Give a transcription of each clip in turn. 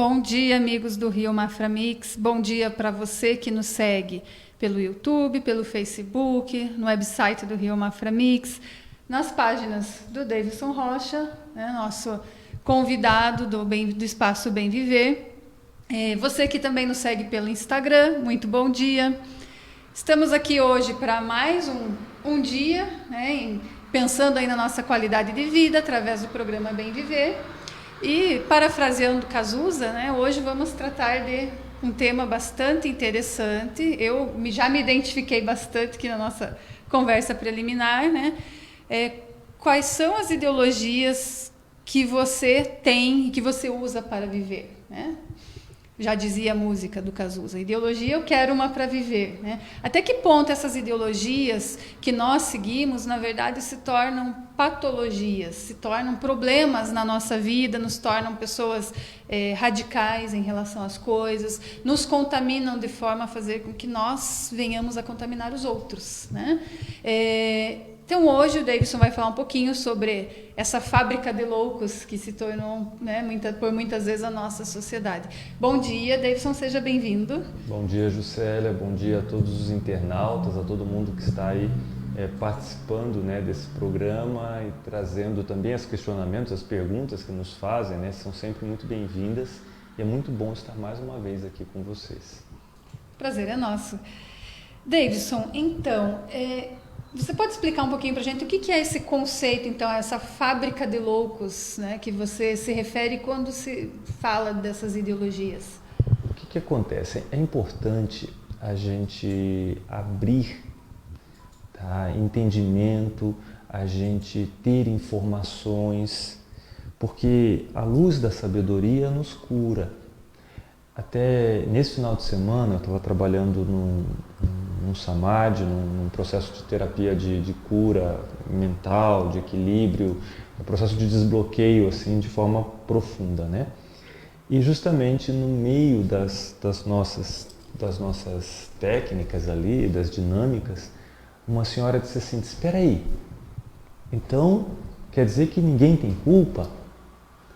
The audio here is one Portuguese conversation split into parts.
Bom dia, amigos do Rio Mafra Mix. Bom dia para você que nos segue pelo YouTube, pelo Facebook, no website do Rio Mafra Mix, nas páginas do Davidson Rocha, né, nosso convidado do Espaço Bem Viver. Você que também nos segue pelo Instagram, muito bom dia. Estamos aqui hoje para mais um dia, né, pensando aí na nossa qualidade de vida através do programa Bem Viver. E, parafraseando Cazuza, né, hoje vamos tratar de um tema bastante interessante. Eu já me identifiquei bastante aqui na nossa conversa preliminar, né? Quais são as ideologias que você tem e que você usa para viver, né? Já dizia a música do Cazuza, ideologia eu quero uma para viver, né? Até que ponto essas ideologias que nós seguimos, na verdade, se tornam patologias, se tornam problemas na nossa vida, nos tornam pessoas radicais em relação às coisas, nos contaminam de forma a fazer com que nós venhamos a contaminar os outros, né? Então hoje o Davidson vai falar um pouquinho sobre essa fábrica de loucos que se tornou, né, por muitas vezes a nossa sociedade. Bom dia, Davidson, seja bem-vindo. Bom dia, Juscelia, bom dia a todos os internautas, a todo mundo que está aí participando, né, desse programa e trazendo também os questionamentos, as perguntas que nos fazem, né, são sempre muito bem-vindas e é muito bom estar mais uma vez aqui com vocês. Prazer é nosso. Davidson, então, você pode explicar um pouquinho para a gente o que é esse conceito, então, essa fábrica de loucos, né, que você se refere quando se fala dessas ideologias? O que acontece? É importante a gente abrir, tá, entendimento, a gente ter informações, porque a luz da sabedoria nos cura. Até nesse final de semana eu estava trabalhando num samadhi, num processo de terapia de cura mental, de equilíbrio, um processo de desbloqueio assim de forma profunda, né? E justamente no meio das nossas técnicas ali, das dinâmicas, uma senhora disse assim: espera aí, então quer dizer que ninguém tem culpa?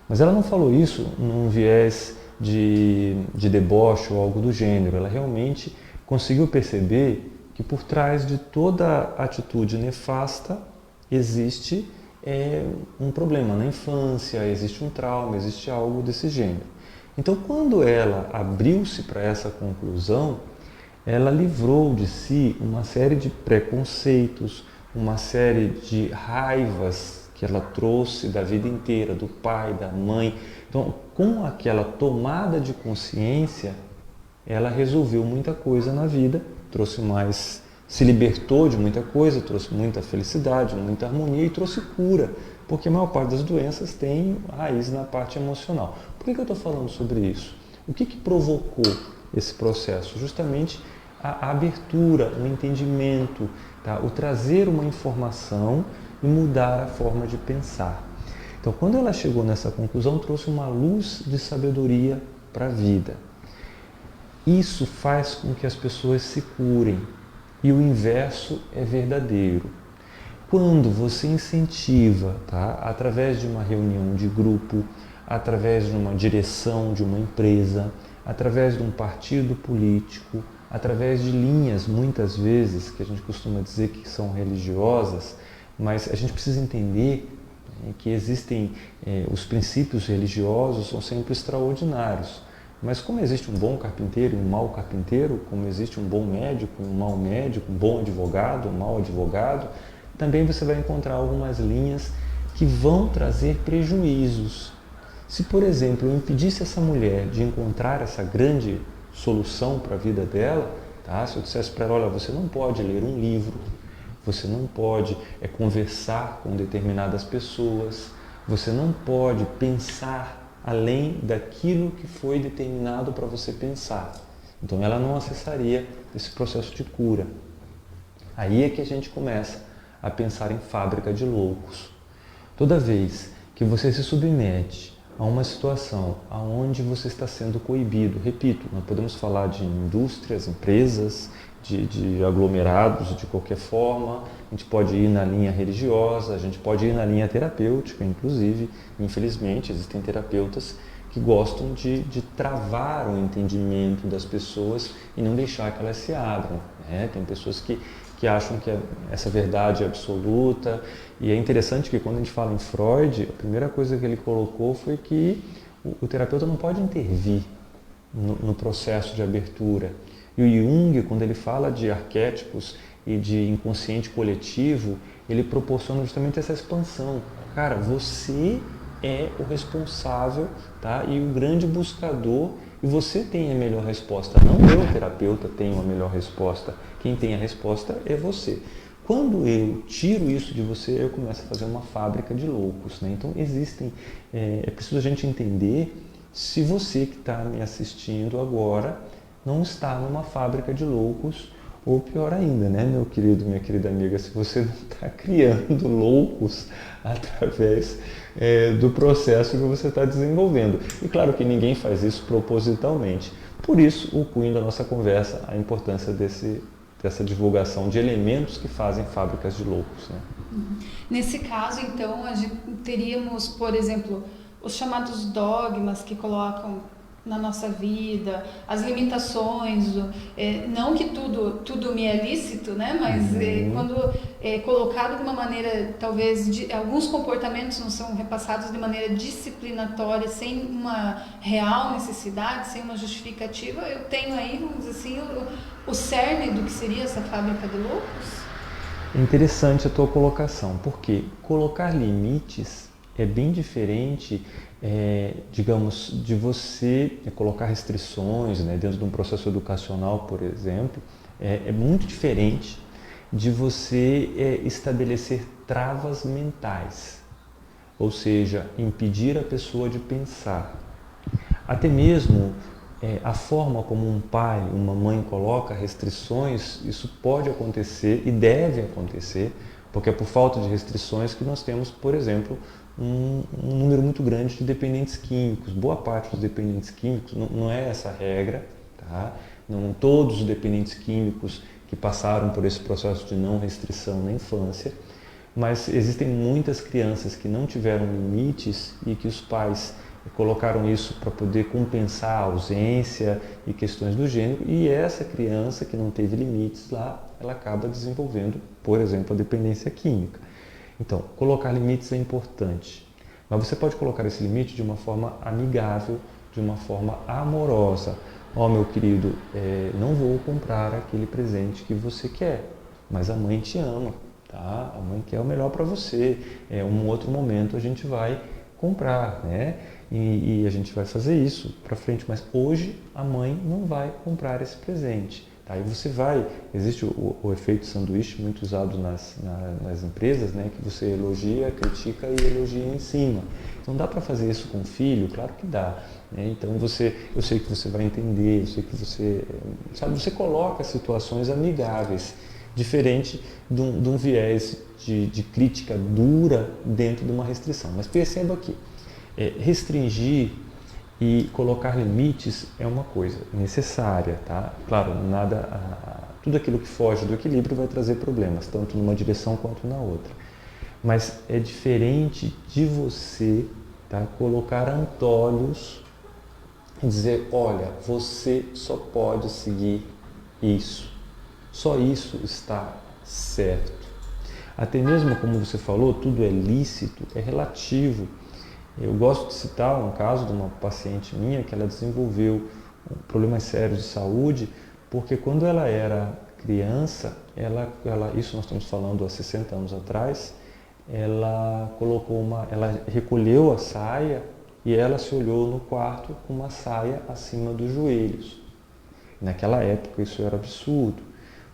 Mas ela não falou isso num viés de deboche ou algo do gênero. Ela realmente conseguiu perceber que por trás de toda atitude nefasta existe um problema na infância, existe um trauma, existe algo desse gênero. Então, quando ela abriu-se para essa conclusão, ela livrou de si uma série de preconceitos, uma série de raivas que ela trouxe da vida inteira, do pai, da mãe. Então, com aquela tomada de consciência, ela resolveu muita coisa na vida, se libertou de muita coisa, trouxe muita felicidade, muita harmonia e trouxe cura, porque a maior parte das doenças tem raiz na parte emocional. Por que eu estou falando sobre isso? O que provocou esse processo? Justamente a abertura, o entendimento, tá? O trazer uma informação e mudar a forma de pensar. Então, quando ela chegou nessa conclusão, trouxe uma luz de sabedoria para a vida. Isso faz com que as pessoas se curem. E o inverso é verdadeiro. Quando você incentiva, tá, através de uma reunião de grupo, através de uma direção de uma empresa, através de um partido político, através de linhas, muitas vezes, que a gente costuma dizer que são religiosas, mas a gente precisa entender que existem os princípios religiosos são sempre extraordinários, mas como existe um bom carpinteiro e um mau carpinteiro, como existe um bom médico e um mau médico, um bom advogado, um mau advogado, também você vai encontrar algumas linhas que vão trazer prejuízos. Se, por exemplo, eu impedisse essa mulher de encontrar essa grande solução para a vida dela, tá? Se eu dissesse para ela: olha, você não pode ler um livro, você não pode conversar com determinadas pessoas, você não pode pensar além daquilo que foi determinado para você pensar. Então ela não acessaria esse processo de cura. Aí é que a gente começa a pensar em fábrica de loucos. Toda vez que você se submete a uma situação onde você está sendo coibido, repito, nós podemos falar de indústrias, empresas, de aglomerados de qualquer forma, a gente pode ir na linha religiosa, a gente pode ir na linha terapêutica, inclusive, infelizmente, existem terapeutas que gostam de travar o entendimento das pessoas e não deixar que elas se abram, né? Tem pessoas que acham que essa verdade é absoluta, e é interessante que quando a gente fala em Freud, a primeira coisa que ele colocou foi que o terapeuta não pode intervir no processo de abertura. E o Jung, quando ele fala de arquétipos e de inconsciente coletivo, ele proporciona justamente essa expansão. Cara, você é o responsável, tá? E o grande buscador, e você tem a melhor resposta. Não eu, terapeuta, tenho a melhor resposta. Quem tem a resposta é você. Quando eu tiro isso de você, eu começo a fazer uma fábrica de loucos, né? Então é preciso a gente entender se você que está me assistindo agora não está numa fábrica de loucos, ou pior ainda, né, meu querido, minha querida amiga, se você não está criando loucos através do processo que você está desenvolvendo. E claro que ninguém faz isso propositalmente. Por isso, o cunho da nossa conversa, a importância dessa divulgação de elementos que fazem fábricas de loucos, né? Nesse caso, então, teríamos, por exemplo, os chamados dogmas que colocam na nossa vida, as limitações, não que tudo me é lícito, né? Mas quando é colocado de uma maneira, talvez, alguns comportamentos não são repassados de maneira disciplinatória, sem uma real necessidade, sem uma justificativa, eu tenho aí, vamos dizer assim, o cerne do que seria essa fábrica de loucos? É interessante a tua colocação, porque colocar limites é bem diferente, digamos, de você colocar restrições, né, dentro de um processo educacional, por exemplo, é muito diferente de você estabelecer travas mentais, ou seja, impedir a pessoa de pensar. Até mesmo a forma como um pai, uma mãe coloca restrições, isso pode acontecer e deve acontecer, porque é por falta de restrições que nós temos, por exemplo, um número muito grande de dependentes químicos. Boa parte dos dependentes químicos, não é essa a regra, tá? Não todos os dependentes químicos que passaram por esse processo de não restrição na infância, mas existem muitas crianças que não tiveram limites e que os pais colocaram isso para poder compensar a ausência e questões do gênero, e essa criança que não teve limites lá, ela acaba desenvolvendo, por exemplo, a dependência química. Então, colocar limites é importante, mas você pode colocar esse limite de uma forma amigável, de uma forma amorosa. Ó, meu querido, não vou comprar aquele presente que você quer, mas a mãe te ama, tá? A mãe quer o melhor para você. Um outro momento a gente vai comprar, né? E a gente vai fazer isso para frente, mas hoje a mãe não vai comprar esse presente. Tá? E você existe o efeito sanduíche muito usado nas empresas, né? Que você elogia, critica e elogia em cima. Então dá para fazer isso com o filho? Claro que dá. Né? Então eu sei que você vai entender, eu sei que você coloca situações amigáveis, diferente de um viés de crítica dura dentro de uma restrição. Mas perceba aqui, restringir e colocar limites é uma coisa necessária, tá? Claro, tudo aquilo que foge do equilíbrio vai trazer problemas, tanto numa direção quanto na outra. Mas é diferente de você, tá, colocar antolhos e dizer, olha, você só pode seguir isso. Só isso está certo. Até mesmo, como você falou, tudo é lícito, é relativo. Eu gosto de citar um caso de uma paciente minha que ela desenvolveu problemas sérios de saúde, porque quando ela era criança, isso nós estamos falando há 60 anos atrás, ela recolheu a saia e ela se olhou no quarto com uma saia acima dos joelhos. Naquela época isso era absurdo.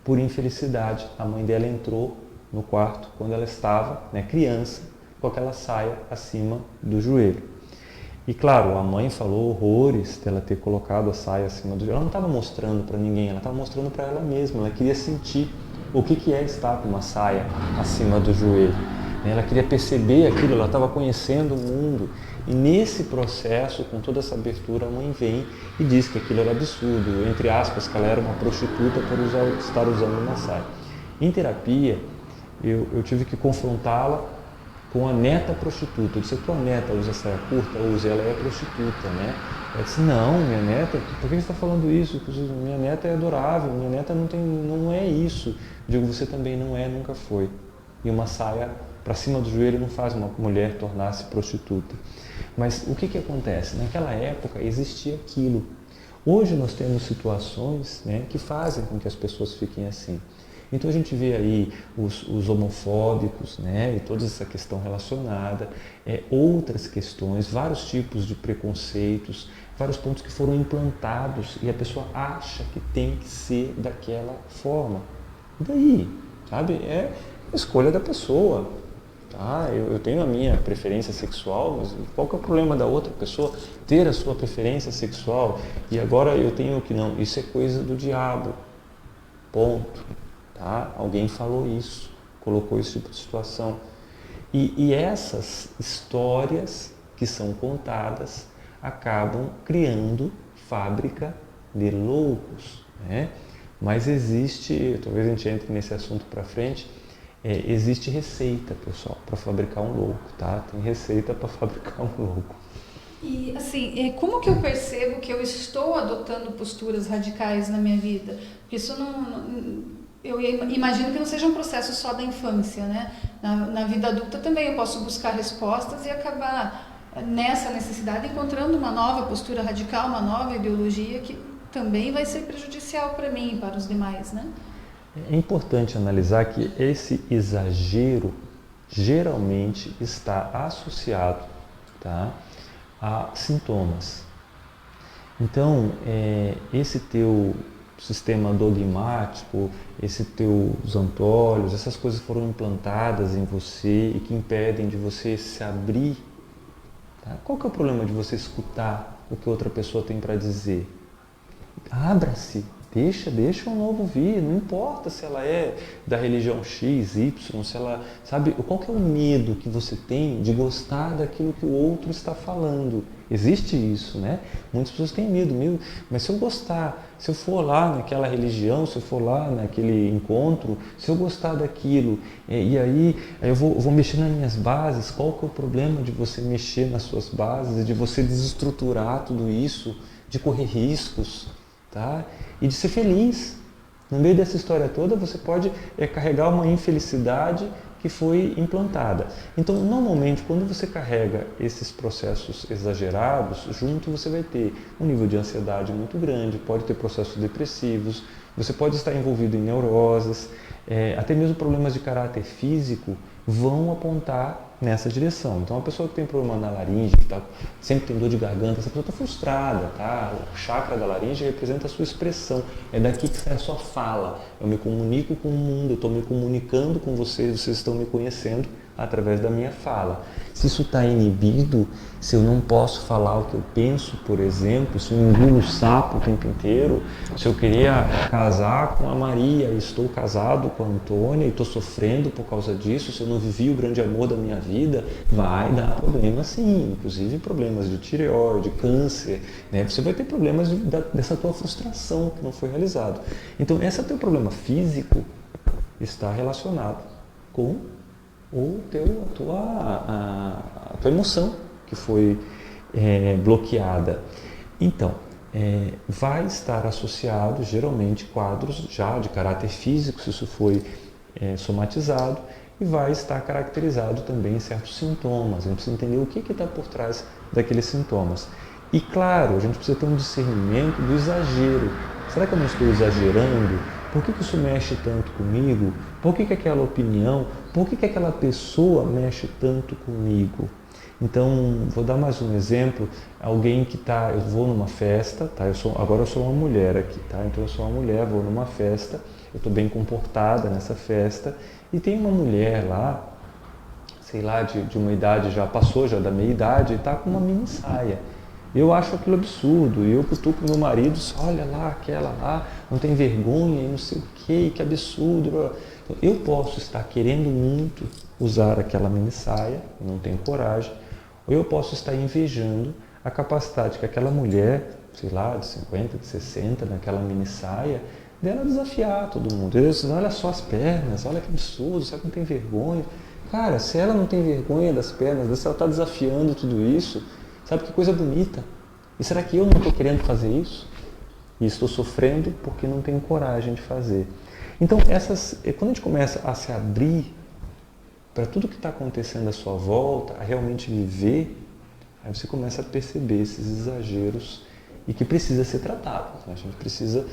Por infelicidade, a mãe dela entrou no quarto quando ela estava, né, criança, com aquela saia acima do joelho. E claro, a mãe falou horrores dela ter colocado a saia acima do joelho. Ela não estava mostrando para ninguém, ela estava mostrando para ela mesma. Ela queria sentir o que é estar com uma saia acima do joelho. Ela queria perceber aquilo, ela estava conhecendo o mundo. E nesse processo, com toda essa abertura, a mãe vem e diz que aquilo era absurdo, entre aspas, que ela era uma prostituta por estar usando uma saia. Em terapia, eu tive que confrontá-la com a neta prostituta. Eu disse, tua neta usa saia curta? Usa, ela é prostituta, né? Ela disse, não, minha neta, por que você está falando isso? Minha neta é adorável, minha neta não é isso. Eu digo, você também não é, nunca foi. E uma saia para cima do joelho não faz uma mulher tornar-se prostituta. Mas o que acontece? Naquela época existia aquilo. Hoje nós temos situações, né, que fazem com que as pessoas fiquem assim. Então a gente vê aí os homofóbicos, né, e toda essa questão relacionada, outras questões, vários tipos de preconceitos, vários pontos que foram implantados e a pessoa acha que tem que ser daquela forma. E daí, sabe? É a escolha da pessoa. Tá? Eu tenho a minha preferência sexual, mas qual que é o problema da outra pessoa ter a sua preferência sexual? E agora eu tenho que não, isso é coisa do diabo. Ponto. Tá? Alguém falou isso, colocou esse tipo de situação. E essas histórias que são contadas acabam criando fábrica de loucos, né? Mas existe, talvez a gente entre nesse assunto para frente, existe receita, pessoal, para fabricar um louco, tá? Tem receita para fabricar um louco. E assim, como que eu percebo que eu estou adotando posturas radicais na minha vida? Porque isso eu imagino que não seja um processo só da infância, né? Na vida adulta também eu posso buscar respostas e acabar nessa necessidade encontrando uma nova postura radical, uma nova ideologia que também vai ser prejudicial para mim e para os demais, né? É importante analisar que esse exagero geralmente está associado, tá, a sintomas. Então, esse teu sistema dogmático, esse teus antolhos, essas coisas foram implantadas em você e que impedem de você se abrir. Tá? Qual que é o problema de você escutar o que outra pessoa tem para dizer? Abra-se, deixa um novo vir, não importa se ela é da religião X, Y, se ela, sabe, qual que é o medo que você tem de gostar daquilo que o outro está falando? Existe isso, né? Muitas pessoas têm medo, mas se eu gostar, se eu for lá naquela religião, se eu for lá naquele encontro, se eu gostar daquilo, e aí eu vou mexer nas minhas bases, qual que é o problema de você mexer nas suas bases, de você desestruturar tudo isso, de correr riscos, tá? E de ser feliz. No meio dessa história toda, você pode carregar uma infelicidade que foi implantada. Então, normalmente, quando você carrega esses processos exagerados, junto você vai ter um nível de ansiedade muito grande, pode ter processos depressivos, você pode estar envolvido em neuroses, até mesmo problemas de caráter físico vão apontar nessa direção. Então, a pessoa que tem problema na laringe, que sempre tem dor de garganta, essa pessoa está frustrada, tá? O chakra da laringe representa a sua expressão, é daqui que sai a sua fala. Eu me comunico com o mundo, eu estou me comunicando com vocês estão me conhecendo através da minha fala. Se isso está inibido, se eu não posso falar o que eu penso, por exemplo, se eu engulo o sapo o tempo inteiro, se eu queria casar com a Maria e estou casado com a Antônia e estou sofrendo por causa disso, se eu não vivi o grande amor da minha vida, vai dar problema sim, inclusive problemas de tireoide, câncer, né? Você vai ter problemas dessa tua frustração que não foi realizado. Então, esse teu problema físico está relacionado com a tua emoção que foi bloqueada. Então, vai estar associado geralmente quadros já de caráter físico, se isso foi somatizado, e vai estar caracterizado também em certos sintomas. A gente precisa entender o que está por trás daqueles sintomas. E claro, a gente precisa ter um discernimento do exagero. Será que eu não estou exagerando? Por que isso mexe tanto comigo? Por que aquela opinião, por que aquela pessoa mexe tanto comigo? Então, vou dar mais um exemplo. Alguém que eu vou numa festa, tá? Agora eu sou uma mulher aqui, tá? Então eu sou uma mulher, vou numa festa, eu estou bem comportada nessa festa, e tem uma mulher lá, sei lá, de uma idade, já passou já da meia idade, e está com uma mini saia. Eu acho aquilo absurdo, e eu cutuco meu marido, olha lá, aquela lá, não tem vergonha, e não sei o que absurdo. Então, eu posso estar querendo muito usar aquela mini saia, não tenho coragem, ou eu posso estar invejando a capacidade que aquela mulher, sei lá, de 50, de 60, naquela mini saia, dela desafiar todo mundo. Olha só as pernas, olha que absurdo, será que não tem vergonha? Cara, se ela não tem vergonha das pernas, se ela está desafiando tudo isso, sabe que coisa bonita. E será que eu não estou querendo fazer isso? E estou sofrendo porque não tenho coragem de fazer. Então, quando a gente começa a se abrir para tudo que está acontecendo à sua volta, a realmente viver, aí você começa a perceber esses exageros e que precisa ser tratado. A gente precisa,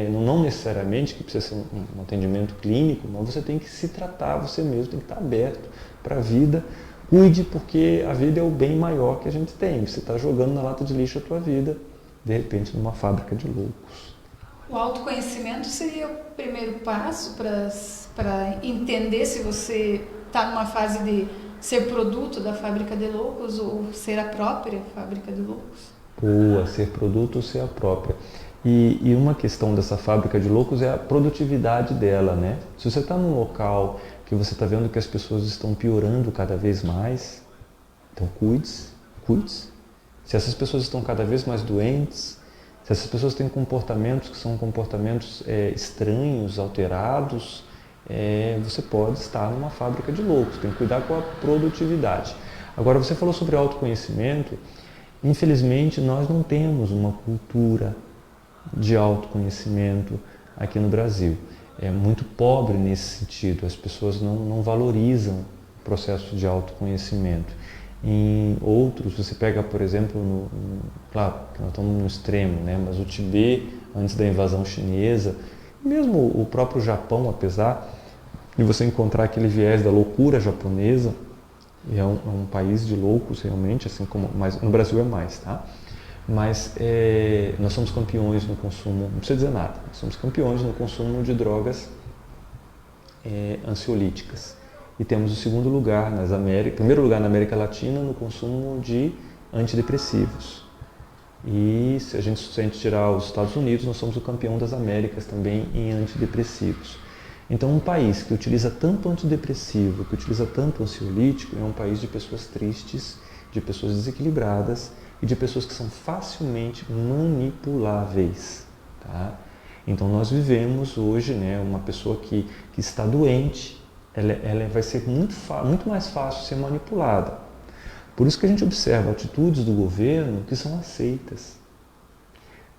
não necessariamente que precisa ser um atendimento clínico, mas você tem que se tratar, você mesmo tem que estar aberto para a vida. Cuide, porque a vida é o bem maior que a gente tem. Você está jogando na lata de lixo a tua vida, de repente, numa fábrica de loucos. O autoconhecimento seria o primeiro passo para entender se você está numa fase de ser produto da fábrica de loucos ou ser a própria fábrica de loucos? Boa, ser produto ou ser a própria. E uma questão dessa fábrica de loucos é a produtividade dela, né? Se você está num local que você está vendo que as pessoas estão piorando cada vez mais, então cuide-se. Se essas pessoas estão cada vez mais doentes, se essas pessoas têm comportamentos que são comportamentos estranhos, alterados, você pode estar numa fábrica de loucos. Tem que cuidar com a produtividade. Agora, você falou sobre autoconhecimento. Infelizmente, nós não temos uma cultura de autoconhecimento aqui no Brasil. É muito pobre nesse sentido. As pessoas não valorizam o processo de autoconhecimento. Em outros, você pega, por exemplo, claro que nós estamos no extremo, né? Mas o Tibete, antes da invasão chinesa, mesmo o próprio Japão, apesar de você encontrar aquele viés da loucura japonesa, é um país de loucos realmente, assim como, mas no Brasil é mais, tá? Mas nós somos campeões no consumo, não precisa dizer nada, nós somos campeões no consumo de drogas ansiolíticas. E temos o segundo lugar primeiro lugar na América Latina no consumo de antidepressivos. E se a gente tirar os Estados Unidos, nós somos o campeão das Américas também em antidepressivos. Então, um país que utiliza tanto antidepressivo, que utiliza tanto ansiolítico, é um país de pessoas tristes, de pessoas desequilibradas e de pessoas que são facilmente manipuláveis. Tá? Então, nós vivemos hoje, né, uma pessoa que está doente, ela vai ser muito mais fácil ser manipulada. Por isso que a gente observa atitudes do governo que são aceitas.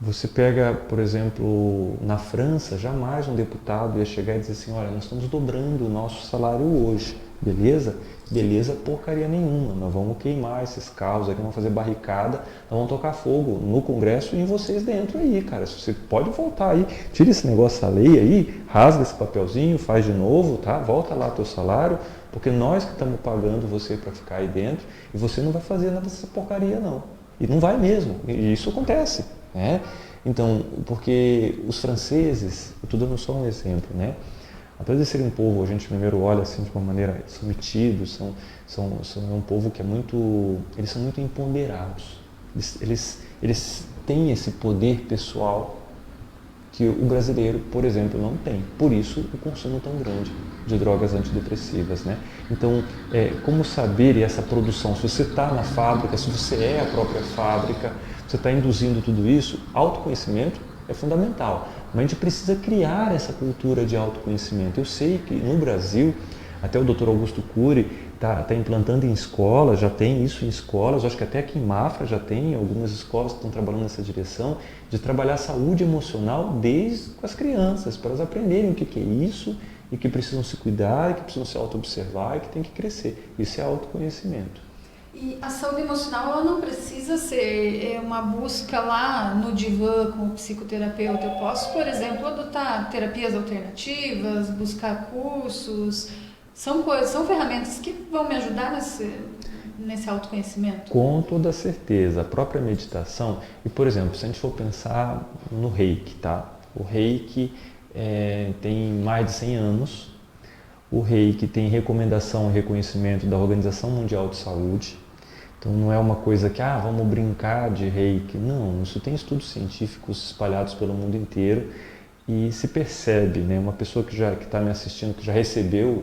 Você pega, por exemplo, na França, jamais um deputado ia chegar e dizer assim, olha, nós estamos dobrando o nosso salário hoje, beleza? Beleza porcaria nenhuma, nós vamos queimar esses carros aqui, vamos fazer barricada, nós vamos tocar fogo no Congresso e em vocês dentro aí, cara. Você pode voltar aí, tira esse negócio da lei aí, rasga esse papelzinho, faz de novo, tá? Volta lá teu salário, porque nós que estamos pagando você para ficar aí dentro e você não vai fazer nada dessa porcaria não. E não vai mesmo, e isso acontece. Né? Então, porque os franceses, eu estou dando só um exemplo, né? Apesar de serem um povo, a gente primeiro olha assim de uma maneira, são metidos, são um povo que eles são muito empoderados, eles têm esse poder pessoal que o brasileiro, por exemplo, não tem. Por isso o consumo tão grande de drogas antidepressivas, né? Então, como saber essa produção? Se você está na fábrica, se você é a própria fábrica, você está induzindo tudo isso, autoconhecimento é fundamental. Mas a gente precisa criar essa cultura de autoconhecimento. Eu sei que no Brasil, até o Dr. Augusto Cury está implantando em escolas, já tem isso em escolas, acho que até aqui em Mafra já tem algumas escolas que estão trabalhando nessa direção, de trabalhar a saúde emocional desde as crianças, para elas aprenderem o que é isso e que precisam se cuidar, que precisam se auto-observar e que tem que crescer. Isso é autoconhecimento. E a saúde emocional ela não precisa ser uma busca lá no divã com o psicoterapeuta. Eu posso, por exemplo, adotar terapias alternativas, buscar cursos. São ferramentas que vão me ajudar nesse autoconhecimento? Com toda certeza. A própria meditação, e por exemplo, se a gente for pensar no Reiki, tá? O Reiki tem mais de 100 anos. O Reiki tem recomendação e reconhecimento da Organização Mundial de Saúde. Então não é uma coisa que, vamos brincar de Reiki. Não, isso tem estudos científicos espalhados pelo mundo inteiro e se percebe, né? Uma pessoa que está me assistindo, que já recebeu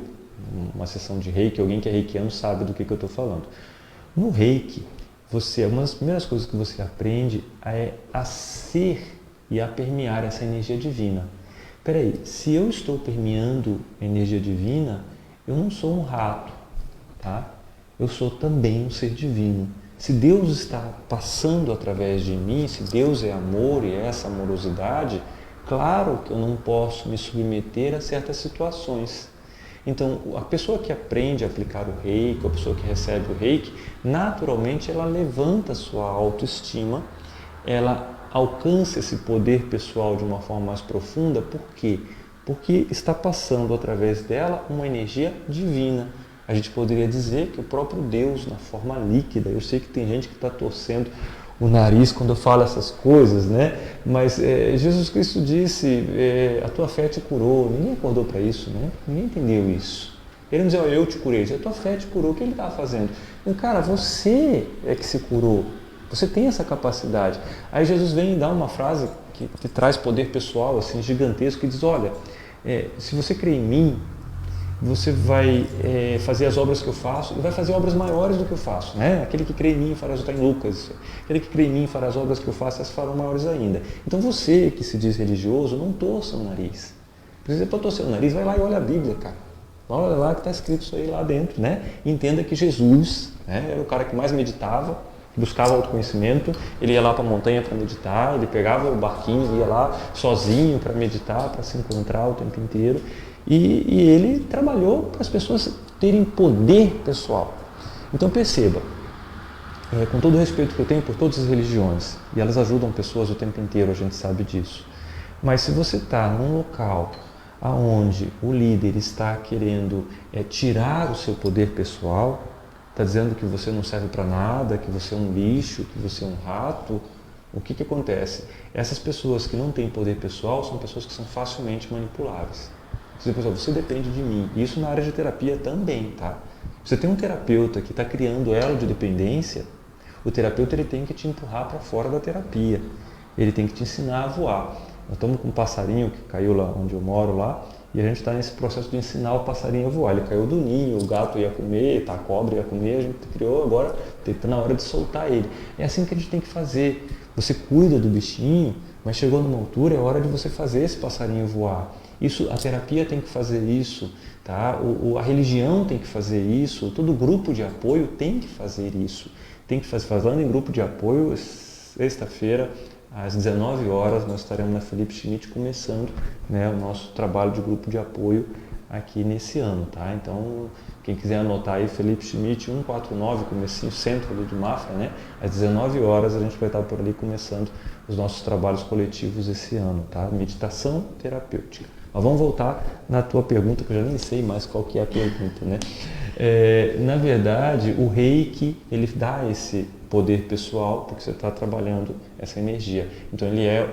uma sessão de Reiki, alguém que é reikiano sabe do que eu estou falando. No Reiki, uma das primeiras coisas que você aprende é a ser e a permear essa energia divina. Peraí, se eu estou permeando a energia divina, eu não sou um rato, tá? Eu sou também um ser divino. Se Deus está passando através de mim, se Deus é amor e é essa amorosidade, claro que eu não posso me submeter a certas situações. Então, a pessoa que aprende a aplicar o reiki, a pessoa que recebe o reiki, naturalmente ela levanta a sua autoestima, ela alcança esse poder pessoal de uma forma mais profunda. Por quê? Porque está passando através dela uma energia divina. A gente poderia dizer que o próprio Deus, na forma líquida, eu sei que tem gente que está torcendo o nariz quando eu falo essas coisas, né? Mas Jesus Cristo disse, a tua fé te curou. Ninguém acordou para isso, né? Ninguém entendeu isso. Ele não dizia, eu te curei. Ele dizia, a tua fé te curou. O que ele estava fazendo? Então, cara, você é que se curou. Você tem essa capacidade. Aí Jesus vem e dá uma frase que traz poder pessoal assim, gigantesco, que diz, olha, se você crê em mim, você vai fazer as obras que eu faço e vai fazer obras maiores do que eu faço, né? Aquele que crê em mim fará, está em Lucas, aquele que crê em mim fará as obras que eu faço, essas farão maiores ainda. Então você que se diz religioso, não torça o nariz. Precisa para torcer o nariz, vai lá e olha a Bíblia, cara. Olha lá que está escrito isso aí lá dentro, né? E entenda que Jesus, né, era o cara que mais meditava, buscava autoconhecimento, ele ia lá para a montanha para meditar, ele pegava o barquinho, ia lá sozinho para meditar, para se encontrar o tempo inteiro. E ele trabalhou para as pessoas terem poder pessoal. Então perceba, com todo o respeito que eu tenho por todas as religiões, e elas ajudam pessoas o tempo inteiro, a gente sabe disso. Mas se você está num local onde o líder está querendo tirar o seu poder pessoal, está dizendo que você não serve para nada, que você é um lixo, que você é um rato, o que acontece? Essas pessoas que não têm poder pessoal são pessoas que são facilmente manipuláveis. Você depende de mim. Isso na área de terapia também, tá? Você tem um terapeuta que está criando elo de dependência, o terapeuta ele tem que te empurrar para fora da terapia. Ele tem que te ensinar a voar. Nós estamos com um passarinho que caiu lá onde eu moro lá, e a gente está nesse processo de ensinar o passarinho a voar. Ele caiu do ninho, o gato ia comer, a cobra ia comer, a gente criou agora, está na hora de soltar ele. É assim que a gente tem que fazer. Você cuida do bichinho, mas chegou numa altura, é hora de você fazer esse passarinho voar. Isso, a terapia tem que fazer isso, tá? A religião tem que fazer isso, todo grupo de apoio tem que fazer isso. Tem que fazer, falando em grupo de apoio, sexta-feira, às 19 horas, nós estaremos na Felipe Schmidt começando, né, o nosso trabalho de grupo de apoio aqui nesse ano, tá? Então, quem quiser anotar aí, Felipe Schmidt 149, comecinho, centro ali de Mafra, né? Às 19 horas a gente vai estar por ali começando os nossos trabalhos coletivos esse ano, tá? Meditação terapêutica. Mas vamos voltar na tua pergunta, que eu já nem sei mais qual que é a pergunta, né? Na verdade, o reiki, ele dá esse poder pessoal, porque você está trabalhando essa energia. Então, ele é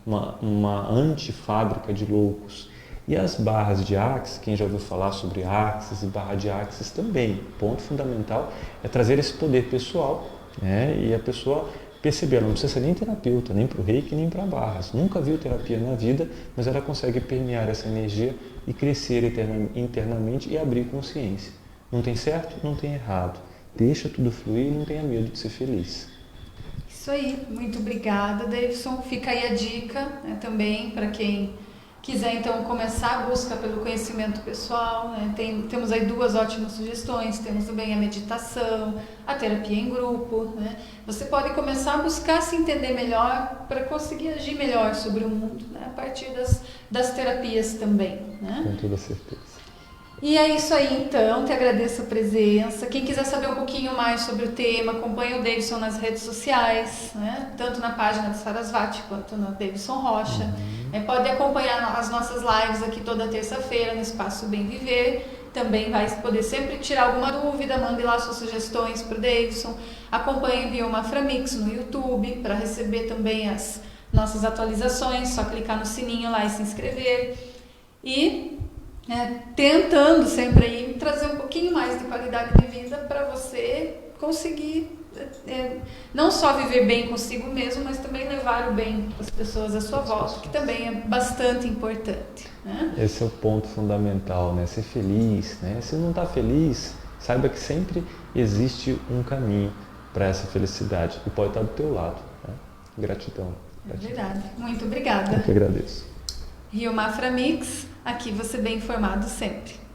uma antifábrica de loucos. E as barras de Axis, quem já ouviu falar sobre Axis e barra de Axis também, o ponto fundamental é trazer esse poder pessoal, né? E a pessoa perceber, ela não precisa ser nem terapeuta, nem para o reiki, nem para barras. Nunca viu terapia na vida, mas ela consegue permear essa energia e crescer internamente e abrir consciência. Não tem certo, não tem errado. Deixa tudo fluir e não tenha medo de ser feliz. Isso aí, muito obrigada, Davidson. Fica aí a dica, né, também para quem quiser então começar a busca pelo conhecimento pessoal, né? Temos aí 2 ótimas sugestões, temos também a meditação, a terapia em grupo, né? Você pode começar a buscar se entender melhor para conseguir agir melhor sobre o mundo, né? A partir das terapias também, né? Com toda certeza. E é isso aí então, te agradeço a presença. Quem quiser saber um pouquinho mais sobre o tema, acompanhe o Davidson nas redes sociais, né? Tanto na página do Sarasvati quanto no Davidson Rocha. Pode acompanhar as nossas lives aqui toda terça-feira no Espaço Bem Viver. Também vai poder sempre tirar alguma dúvida, mande lá suas sugestões para o Davidson. Acompanhe via uma Framix no YouTube para receber também as nossas atualizações. Só clicar no sininho lá e se inscrever. E tentando sempre aí trazer um pouquinho mais de qualidade de vida para você conseguir não só viver bem consigo mesmo, mas também levar o bem para as pessoas à sua volta, que também é bastante importante, né? Esse é o ponto fundamental, né? Ser feliz, né? Se não está feliz, saiba que sempre existe um caminho para essa felicidade e pode estar do teu lado, né? Gratidão. É verdade. Muito obrigada. Eu que agradeço. Rio Mafra Mix, aqui você bem informado sempre.